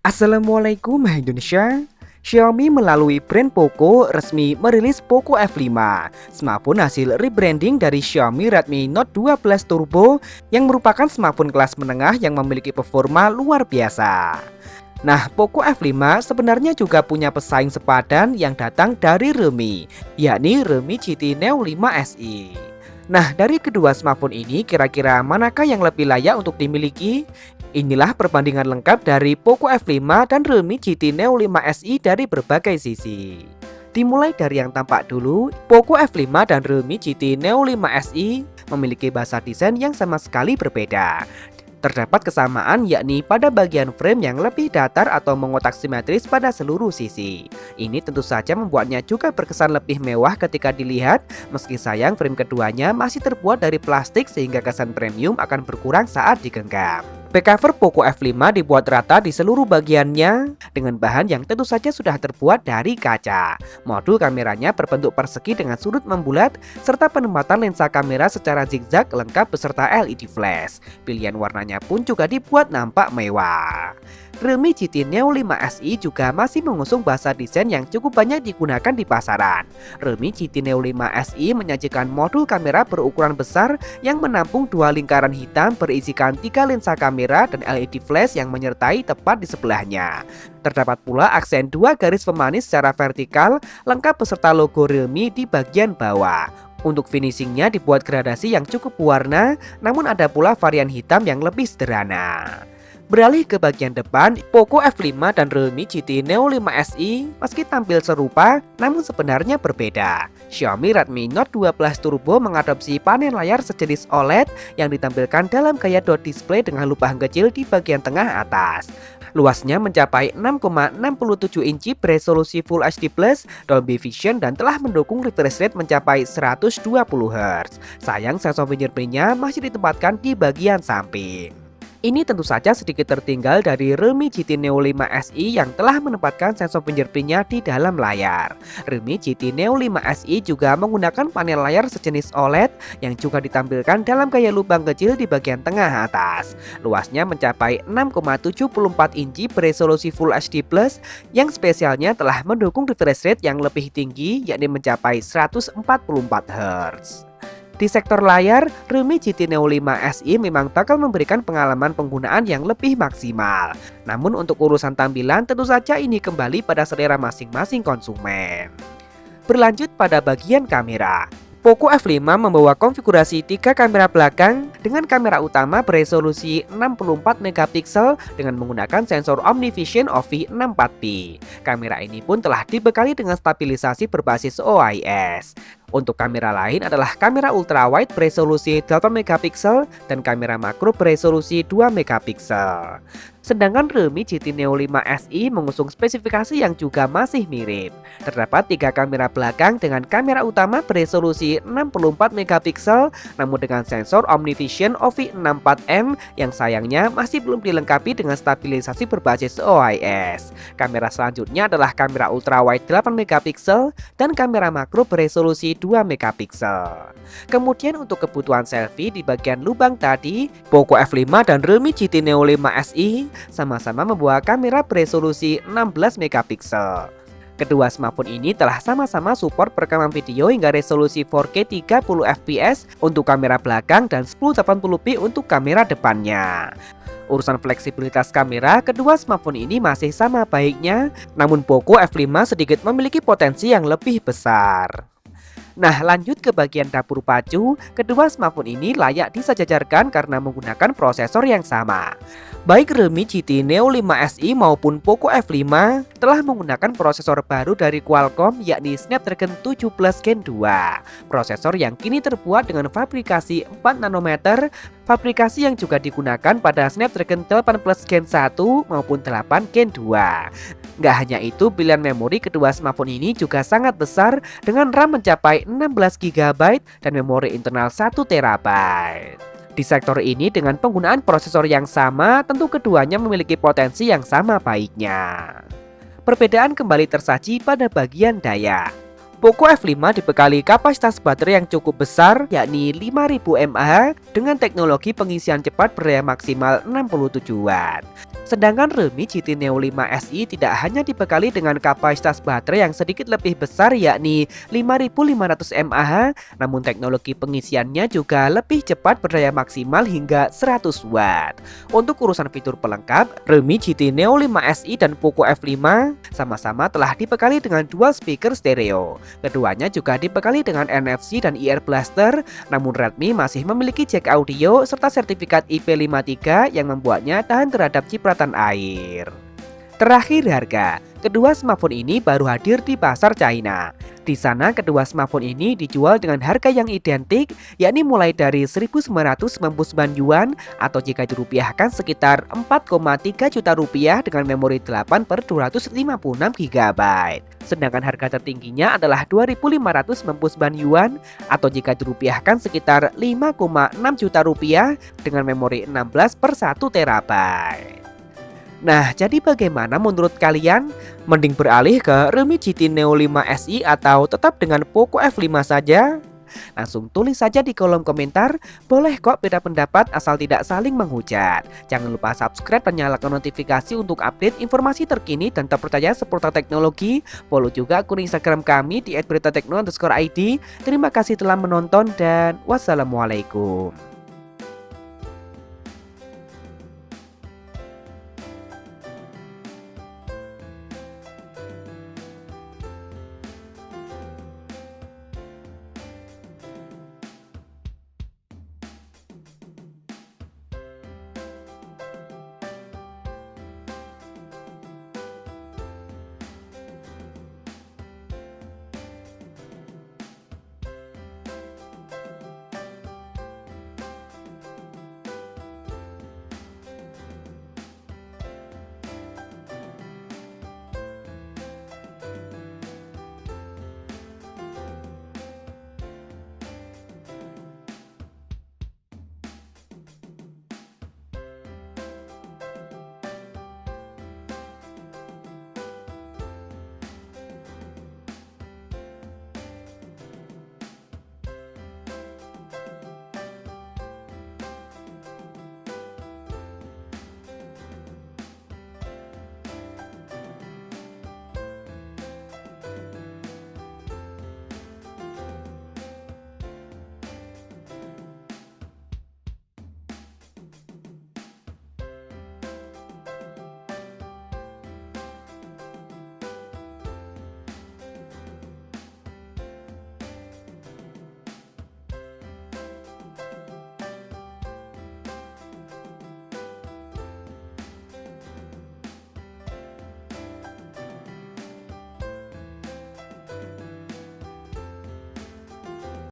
Assalamualaikum Indonesia. Xiaomi melalui brand Poco resmi merilis Poco F5, smartphone hasil rebranding dari Xiaomi Redmi Note 12 Turbo yang merupakan smartphone kelas menengah yang memiliki performa luar biasa. Nah, Poco F5 sebenarnya juga punya pesaing sepadan yang datang dari Realme, yakni Realme GT Neo 5 SE. Nah, dari kedua smartphone ini kira-kira manakah yang lebih layak untuk dimiliki? Inilah perbandingan lengkap dari Poco F5 dan Realme GT Neo 5 SE dari berbagai sisi. Dimulai dari yang tampak dulu, Poco F5 dan Realme GT Neo 5 SE memiliki bahasa desain yang sama sekali berbeda. Terdapat kesamaan yakni pada bagian frame yang lebih datar atau mengotak simetris pada seluruh sisi. Ini tentu saja membuatnya juga berkesan lebih mewah ketika dilihat, meski sayang frame keduanya masih terbuat dari plastik sehingga kesan premium akan berkurang saat digenggam. Backcover Poco F5 dibuat rata di seluruh bagiannya dengan bahan yang tentu saja sudah terbuat dari kaca. Modul kameranya berbentuk persegi dengan sudut membulat serta penempatan lensa kamera secara zigzag lengkap beserta LED flash. Pilihan warnanya pun juga dibuat nampak mewah. Realme GT Neo 5 SE juga masih mengusung bahasa desain yang cukup banyak digunakan di pasaran. Realme GT Neo 5 SE menyajikan modul kamera berukuran besar yang menampung dua lingkaran hitam berisikan 3 lensa kamera dan LED flash yang menyertai tepat di sebelahnya. Terdapat pula aksen 2 garis pemanis secara vertikal lengkap beserta logo Realme di bagian bawah. Untuk finishingnya dibuat gradasi yang cukup warna, namun ada pula varian hitam yang lebih sederhana. Beralih ke bagian depan, Poco F5 dan Realme GT Neo 5 SE meski tampil serupa, namun sebenarnya berbeda. Xiaomi Redmi Note 12 Turbo mengadopsi panel layar sejenis OLED yang ditampilkan dalam gaya dot display dengan lubang kecil di bagian tengah atas. Luasnya mencapai 6,67 inci beresolusi Full HD+, Dolby Vision dan telah mendukung refresh rate mencapai 120 Hz. Sayang sensor fingerprint-nya masih ditempatkan di bagian samping. Ini tentu saja sedikit tertinggal dari Realme GT Neo 5 SE yang telah menempatkan sensor fingerprint-nya di dalam layar. Realme GT Neo 5 SE juga menggunakan panel layar sejenis OLED yang juga ditampilkan dalam gaya lubang kecil di bagian tengah atas. Luasnya mencapai 6,74 inci beresolusi Full HD+, yang spesialnya telah mendukung refresh rate yang lebih tinggi yakni mencapai 144 Hz. Di sektor layar, Realme GT Neo 5 SE memang bakal memberikan pengalaman penggunaan yang lebih maksimal. Namun untuk urusan tampilan tentu saja ini kembali pada selera masing-masing konsumen. Berlanjut pada bagian kamera. Poco F5 membawa konfigurasi 3 kamera belakang dengan kamera utama beresolusi 64 megapiksel dengan menggunakan sensor OmniVision OV64P. Kamera ini pun telah dibekali dengan stabilisasi berbasis OIS. Untuk kamera lain adalah kamera ultrawide beresolusi 8 megapiksel dan kamera makro beresolusi 2 megapiksel. Sedangkan Realme GT Neo 5 SE mengusung spesifikasi yang juga masih mirip. Terdapat 3 kamera belakang dengan kamera utama beresolusi 64 megapiksel namun dengan sensor OmniVision OV64M yang sayangnya masih belum dilengkapi dengan stabilisasi berbasis OIS. Kamera selanjutnya adalah kamera ultrawide 8 megapiksel dan kamera makro beresolusi 2 megapiksel. Kemudian untuk kebutuhan selfie di bagian lubang tadi, Poco F5 dan Realme GT Neo 5 SE sama-sama membawa kamera beresolusi 16 megapiksel. Kedua smartphone ini telah sama-sama support perekaman video hingga resolusi 4K 30 fps untuk kamera belakang dan 1080p untuk kamera depannya. Urusan fleksibilitas kamera, kedua smartphone ini masih sama baiknya, namun Poco F5 sedikit memiliki potensi yang lebih besar. Nah, lanjut ke bagian dapur pacu, kedua smartphone ini layak disejajarkan karena menggunakan prosesor yang sama. Baik Realme GT Neo 5 SE maupun Poco F5 telah menggunakan prosesor baru dari Qualcomm yakni Snapdragon 7 Plus Gen 2. Prosesor yang kini terbuat dengan fabrikasi 4 nanometer, fabrikasi yang juga digunakan pada Snapdragon 8 Plus Gen 1 maupun 8 Gen 2. Nggak hanya itu, pilihan memori kedua smartphone ini juga sangat besar dengan RAM mencapai 16 GB dan memori internal 1 TB. Di sektor ini dengan penggunaan prosesor yang sama, tentu keduanya memiliki potensi yang sama baiknya. Perbedaan kembali tersaji pada bagian daya. Poco F5 dibekali kapasitas baterai yang cukup besar, yakni 5000 mAh dengan teknologi pengisian cepat berdaya maksimal 67 Watt. Sedangkan Realme GT Neo 5 SE tidak hanya dibekali dengan kapasitas baterai yang sedikit lebih besar, yakni 5500 mAh, namun teknologi pengisiannya juga lebih cepat berdaya maksimal hingga 100 Watt. Untuk urusan fitur pelengkap, Realme GT Neo 5 SE dan Poco F5 sama-sama telah dibekali dengan dual speaker stereo. Keduanya juga dibekali dengan NFC dan ear blaster, namun Redmi masih memiliki jack audio serta sertifikat IP53 yang membuatnya tahan terhadap cipratan air. Terakhir, harga. Kedua smartphone ini baru hadir di pasar China. Di sana kedua smartphone ini dijual dengan harga yang identik, yakni mulai dari 1.999 yuan atau jika dirupiahkan sekitar 4,3 juta rupiah dengan memori 8/256 GB. Sedangkan harga tertingginya adalah 2.599 yuan atau jika dirupiahkan sekitar 5,6 juta rupiah dengan memori 16/1 TB. Nah, jadi bagaimana menurut kalian? Mending beralih ke Realme GT Neo 5 SE atau tetap dengan Poco F5 saja? Langsung tulis saja di kolom komentar. Boleh kok beda pendapat asal tidak saling menghujat. Jangan lupa subscribe dan nyalakan notifikasi untuk update informasi terkini dan terpercaya seputar teknologi. Follow juga akun Instagram kami di @beritatekno_id. Terima kasih telah menonton dan wassalamualaikum.